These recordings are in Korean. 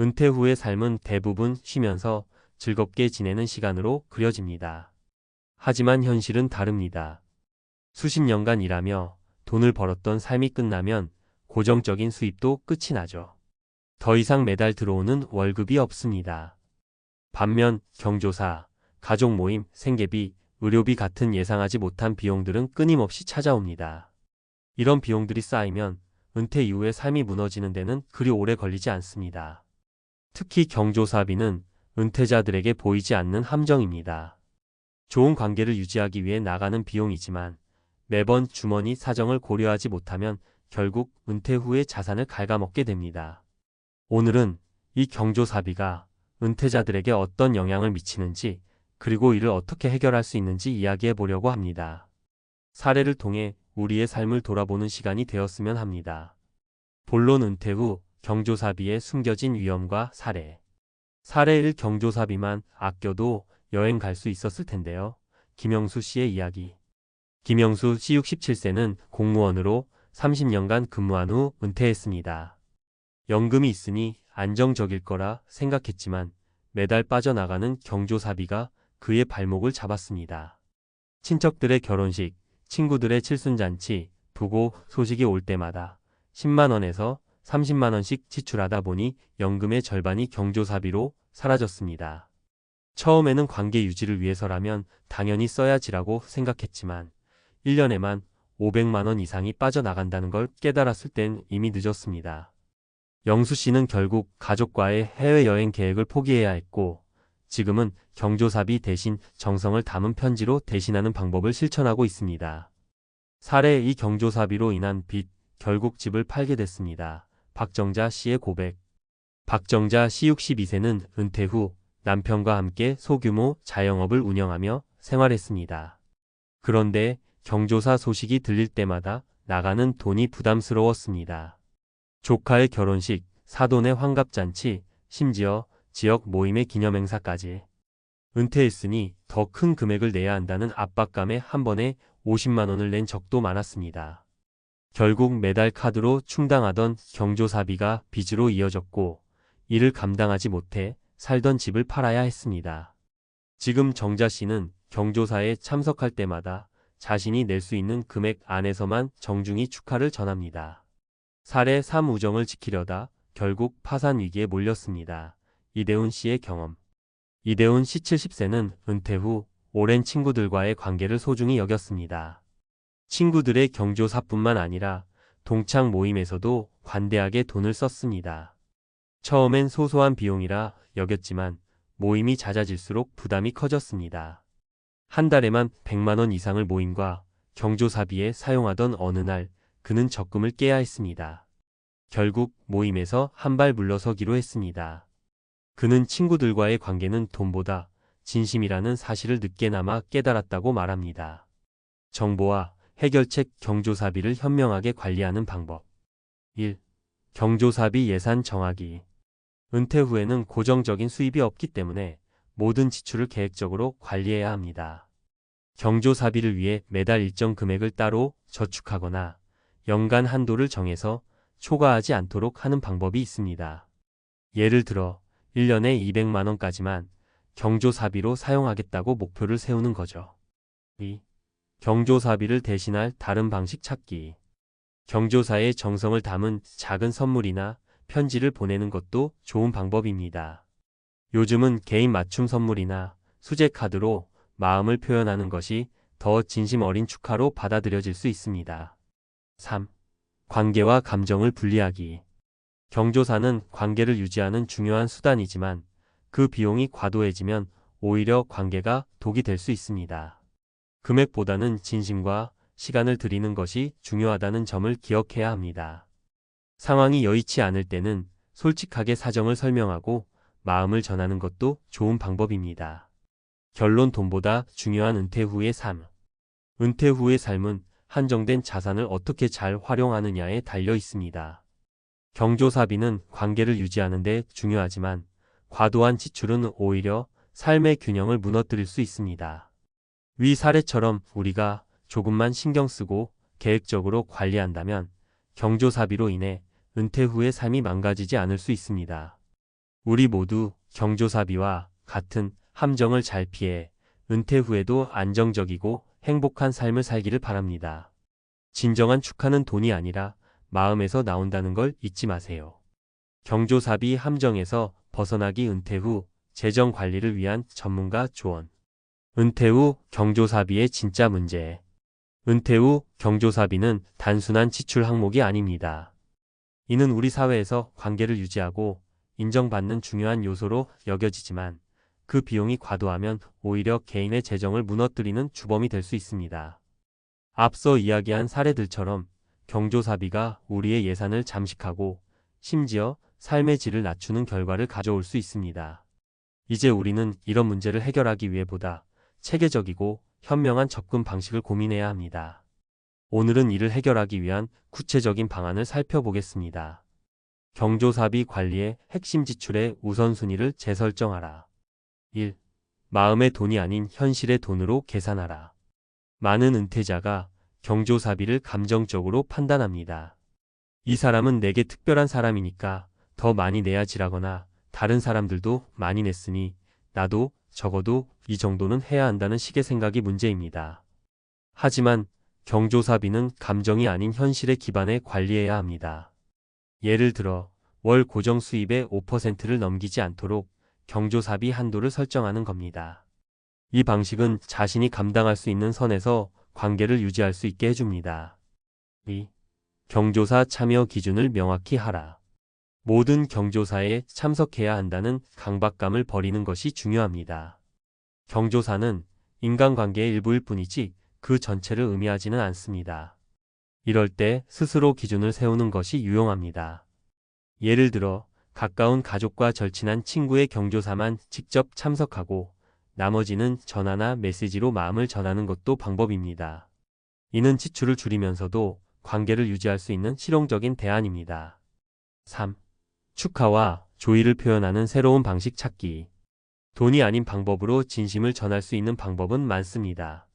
은퇴 후의 삶은 대부분 쉬면서 즐겁게 지내는 시간으로 그려집니다. 하지만 현실은 다릅니다. 수십 년간 일하며 돈을 벌었던 삶이 끝나면 고정적인 수입도 끝이 나죠. 더 이상 매달 들어오는 월급이 없습니다. 반면 경조사, 가족 모임, 생계비, 의료비 같은 예상하지 못한 비용들은 끊임없이 찾아옵니다. 이런 비용들이 쌓이면 은퇴 이후의 삶이 무너지는 데는 그리 오래 걸리지 않습니다. 특히 경조사비는 은퇴자들에게 보이지 않는 함정입니다. 좋은 관계를 유지하기 위해 나가는 비용이지만 매번 주머니 사정을 고려하지 못하면 결국 은퇴 후의 자산을 갉아먹게 됩니다. 오늘은 이 경조사비가 은퇴자들에게 어떤 영향을 미치는지, 그리고 이를 어떻게 해결할 수 있는지 이야기해 보려고 합니다. 사례를 통해 우리의 삶을 돌아보는 시간이 되었으면 합니다. 본론 은퇴 후 경조사비의 숨겨진 위험과 사례. 사례 1. 경조사비만 아껴도 여행 갈 수 있었을 텐데요. 김영수 씨의 이야기. 김영수 씨 67세는 공무원으로 30년간 근무한 후 은퇴했습니다. 연금이 있으니 안정적일 거라 생각했지만 매달 빠져나가는 경조사비가 그의 발목을 잡았습니다. 친척들의 결혼식, 친구들의 칠순잔치, 부고 소식이 올 때마다 10만 원에서 30만 원씩 지출하다 보니 연금의 절반이 경조사비로 사라졌습니다. 처음에는 관계 유지를 위해서라면 당연히 써야지라고 생각했지만 1년에만 500만 원 이상이 빠져나간다는 걸 깨달았을 땐 이미 늦었습니다. 영수 씨는 결국 가족과의 해외여행 계획을 포기해야 했고, 지금은 경조사비 대신 정성을 담은 편지로 대신하는 방법을 실천하고 있습니다. 사례 2. 경조사비로 인한 빚, 결국 집을 팔게 됐습니다. 박정자 씨의 고백. 박정자 씨 62세는 은퇴 후 남편과 함께 소규모 자영업을 운영하며 생활했습니다. 그런데 경조사 소식이 들릴 때마다 나가는 돈이 부담스러웠습니다. 조카의 결혼식, 사돈의 환갑잔치, 심지어 지역 모임의 기념행사까지. 은퇴했으니 더 큰 금액을 내야 한다는 압박감에 한 번에 50만 원을 낸 적도 많았습니다. 결국 매달 카드로 충당하던 경조사비가 빚으로 이어졌고, 이를 감당하지 못해 살던 집을 팔아야 했습니다. 지금 정자 씨는 경조사에 참석할 때마다 자신이 낼 수 있는 금액 안에서만 정중히 축하를 전합니다. 사례 3. 우정을 지키려다 결국 파산 위기에 몰렸습니다. 이대훈 씨의 경험. 이대훈 씨 70세는 은퇴 후 오랜 친구들과의 관계를 소중히 여겼습니다. 친구들의 경조사뿐만 아니라 동창 모임에서도 관대하게 돈을 썼습니다. 처음엔 소소한 비용이라 여겼지만 모임이 잦아질수록 부담이 커졌습니다. 한 달에만 100만 원 이상을 모임과 경조사비에 사용하던 어느 날 그는 적금을 깨야 했습니다. 결국 모임에서 한 발 물러서기로 했습니다. 그는 친구들과의 관계는 돈보다 진심이라는 사실을 늦게나마 깨달았다고 말합니다. 정보와 해결책. 경조사비를 현명하게 관리하는 방법. 1. 경조사비 예산 정하기. 은퇴 후에는 고정적인 수입이 없기 때문에 모든 지출을 계획적으로 관리해야 합니다. 경조사비를 위해 매달 일정 금액을 따로 저축하거나 연간 한도를 정해서 초과하지 않도록 하는 방법이 있습니다. 예를 들어 1년에 200만 원까지만 경조사비로 사용하겠다고 목표를 세우는 거죠. 2. 경조사비를 대신할 다른 방식 찾기. 경조사에 정성을 담은 작은 선물이나 편지를 보내는 것도 좋은 방법입니다. 요즘은 개인 맞춤 선물이나 수제 카드로 마음을 표현하는 것이 더 진심 어린 축하로 받아들여질 수 있습니다. 3. 관계와 감정을 분리하기. 경조사는 관계를 유지하는 중요한 수단이지만 그 비용이 과도해지면 오히려 관계가 독이 될 수 있습니다. 금액보다는 진심과 시간을 들이는 것이 중요하다는 점을 기억해야 합니다. 상황이 여의치 않을 때는 솔직하게 사정을 설명하고 마음을 전하는 것도 좋은 방법입니다. 결론. 돈보다 중요한 은퇴 후의 삶. 은퇴 후의 삶은 한정된 자산을 어떻게 잘 활용하느냐에 달려 있습니다. 경조사비는 관계를 유지하는 데 중요하지만 과도한 지출은 오히려 삶의 균형을 무너뜨릴 수 있습니다. 위 사례처럼 우리가 조금만 신경 쓰고 계획적으로 관리한다면 경조사비로 인해 은퇴 후의 삶이 망가지지 않을 수 있습니다. 우리 모두 경조사비와 같은 함정을 잘 피해 은퇴 후에도 안정적이고 행복한 삶을 살기를 바랍니다. 진정한 축하는 돈이 아니라 마음에서 나온다는 걸 잊지 마세요. 경조사비 함정에서 벗어나기 은퇴 후 재정 관리를 위한 전문가 조언. 은퇴 후 경조사비의 진짜 문제. 은퇴 후 경조사비는 단순한 지출 항목이 아닙니다. 이는 우리 사회에서 관계를 유지하고 인정받는 중요한 요소로 여겨지지만 그 비용이 과도하면 오히려 개인의 재정을 무너뜨리는 주범이 될 수 있습니다. 앞서 이야기한 사례들처럼 경조사비가 우리의 예산을 잠식하고 심지어 삶의 질을 낮추는 결과를 가져올 수 있습니다. 이제 우리는 이런 문제를 해결하기 위해 보다 체계적이고 현명한 접근 방식을 고민해야 합니다. 오늘은 이를 해결하기 위한 구체적인 방안을 살펴보겠습니다. 경조사비 관리의 핵심 지출의 우선순위를 재설정하라. 1. 마음의 돈이 아닌 현실의 돈으로 계산하라. 많은 은퇴자가 경조사비를 감정적으로 판단합니다. 이 사람은 내게 특별한 사람이니까 더 많이 내야지라거나 다른 사람들도 많이 냈으니 나도 적어도 이 정도는 해야 한다는 식의 생각이 문제입니다. 하지만 경조사비는 감정이 아닌 현실에 기반해 관리해야 합니다. 예를 들어 월 고정 수입의 5%를 넘기지 않도록 경조사비 한도를 설정하는 겁니다. 이 방식은 자신이 감당할 수 있는 선에서 관계를 유지할 수 있게 해줍니다. 2. 경조사 참여 기준을 명확히 하라. 모든 경조사에 참석해야 한다는 강박감을 버리는 것이 중요합니다. 경조사는 인간관계의 일부일 뿐이지 그 전체를 의미하지는 않습니다. 이럴 때 스스로 기준을 세우는 것이 유용합니다. 예를 들어 가까운 가족과 절친한 친구의 경조사만 직접 참석하고 나머지는 전화나 메시지로 마음을 전하는 것도 방법입니다. 이는 지출을 줄이면서도 관계를 유지할 수 있는 실용적인 대안입니다. 3. 축하와 조의를 표현하는 새로운 방식 찾기. 돈이 아닌 방법으로 진심을 전할 수 있는 방법은 많습니다.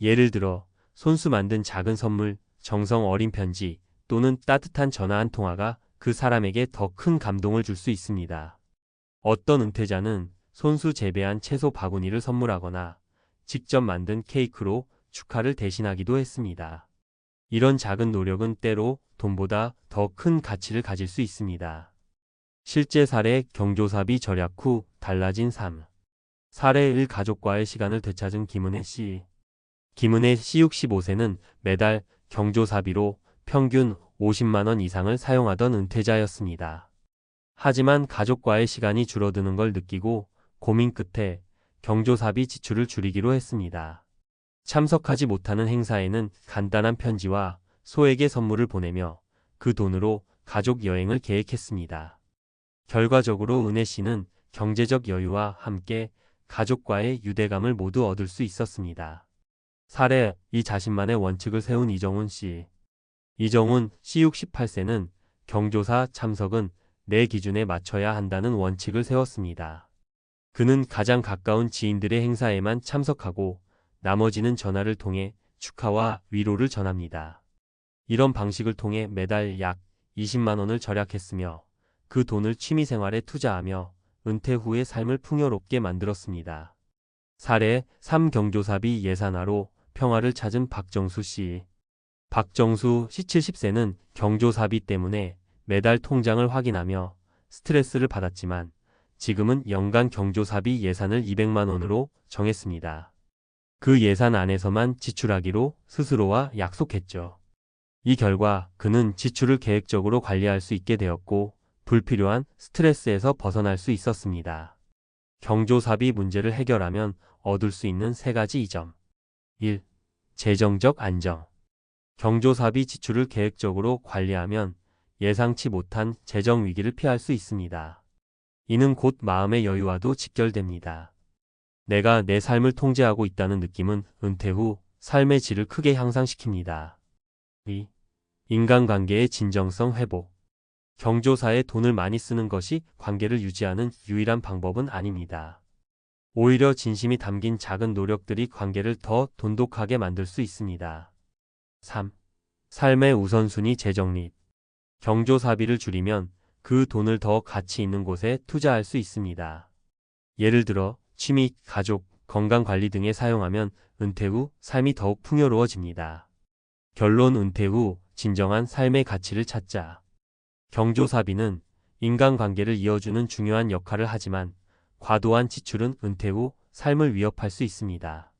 예를 들어 손수 만든 작은 선물, 정성 어린 편지 또는 따뜻한 전화 한 통화가 그 사람에게 더 큰 감동을 줄 수 있습니다. 어떤 은퇴자는 손수 재배한 채소 바구니를 선물하거나 직접 만든 케이크로 축하를 대신하기도 했습니다. 이런 작은 노력은 때로 돈보다 더 큰 가치를 가질 수 있습니다. 실제 사례 경조사비 절약 후 달라진 삶. 사례 1. 가족과의 시간을 되찾은 김은혜 씨. 김은혜 씨 65세는 매달 경조사비로 평균 50만 원 이상을 사용하던 은퇴자였습니다. 하지만 가족과의 시간이 줄어드는 걸 느끼고 고민 끝에 경조사비 지출을 줄이기로 했습니다. 참석하지 못하는 행사에는 간단한 편지와 소에게 선물을 보내며 그 돈으로 가족 여행을 계획했습니다. 결과적으로 은혜 씨는 경제적 여유와 함께 가족과의 유대감을 모두 얻을 수 있었습니다. 사례 2. 자신만의 원칙을 세운 이정훈 씨. 이정훈 씨 68세는 경조사 참석은 내 기준에 맞춰야 한다는 원칙을 세웠습니다. 그는 가장 가까운 지인들의 행사에만 참석하고 나머지는 전화를 통해 축하와 위로를 전합니다. 이런 방식을 통해 매달 약 20만 원을 절약했으며 그 돈을 취미생활에 투자하며 은퇴 후의 삶을 풍요롭게 만들었습니다. 사례 3. 경조사비 예산화로 평화를 찾은 박정수 씨. 박정수 씨 70세는 경조사비 때문에 매달 통장을 확인하며 스트레스를 받았지만 지금은 연간 경조사비 예산을 200만 원으로 정했습니다. 그 예산 안에서만 지출하기로 스스로와 약속했죠. 이 결과 그는 지출을 계획적으로 관리할 수 있게 되었고 불필요한 스트레스에서 벗어날 수 있었습니다. 경조사비 문제를 해결하면 얻을 수 있는 3가지 이점. 1. 재정적 안정. 경조사비 지출을 계획적으로 관리하면 예상치 못한 재정 위기를 피할 수 있습니다. 이는 곧 마음의 여유와도 직결됩니다. 내가 내 삶을 통제하고 있다는 느낌은 은퇴 후 삶의 질을 크게 향상시킵니다. 2. 인간관계의 진정성 회복. 경조사에 돈을 많이 쓰는 것이 관계를 유지하는 유일한 방법은 아닙니다. 오히려 진심이 담긴 작은 노력들이 관계를 더 돈독하게 만들 수 있습니다. 3. 삶의 우선순위 재정립. 경조사비를 줄이면 그 돈을 더 가치 있는 곳에 투자할 수 있습니다. 예를 들어 취미, 가족, 건강 관리 등에 사용하면 은퇴 후 삶이 더욱 풍요로워집니다. 결론 은퇴 후 진정한 삶의 가치를 찾자. 경조사비는 인간관계를 이어주는 중요한 역할을 하지만 과도한 지출은 은퇴 후 삶을 위협할 수 있습니다.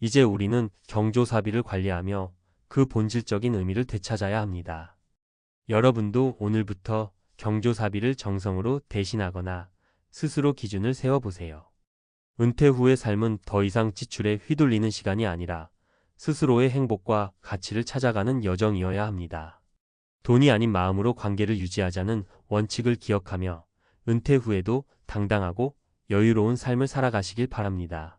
이제 우리는 경조사비를 관리하며 그 본질적인 의미를 되찾아야 합니다. 여러분도 오늘부터 경조사비를 정성으로 대신하거나 스스로 기준을 세워보세요. 은퇴 후의 삶은 더 이상 지출에 휘둘리는 시간이 아니라 스스로의 행복과 가치를 찾아가는 여정이어야 합니다. 돈이 아닌 마음으로 관계를 유지하자는 원칙을 기억하며 은퇴 후에도 당당하고 여유로운 삶을 살아가시길 바랍니다.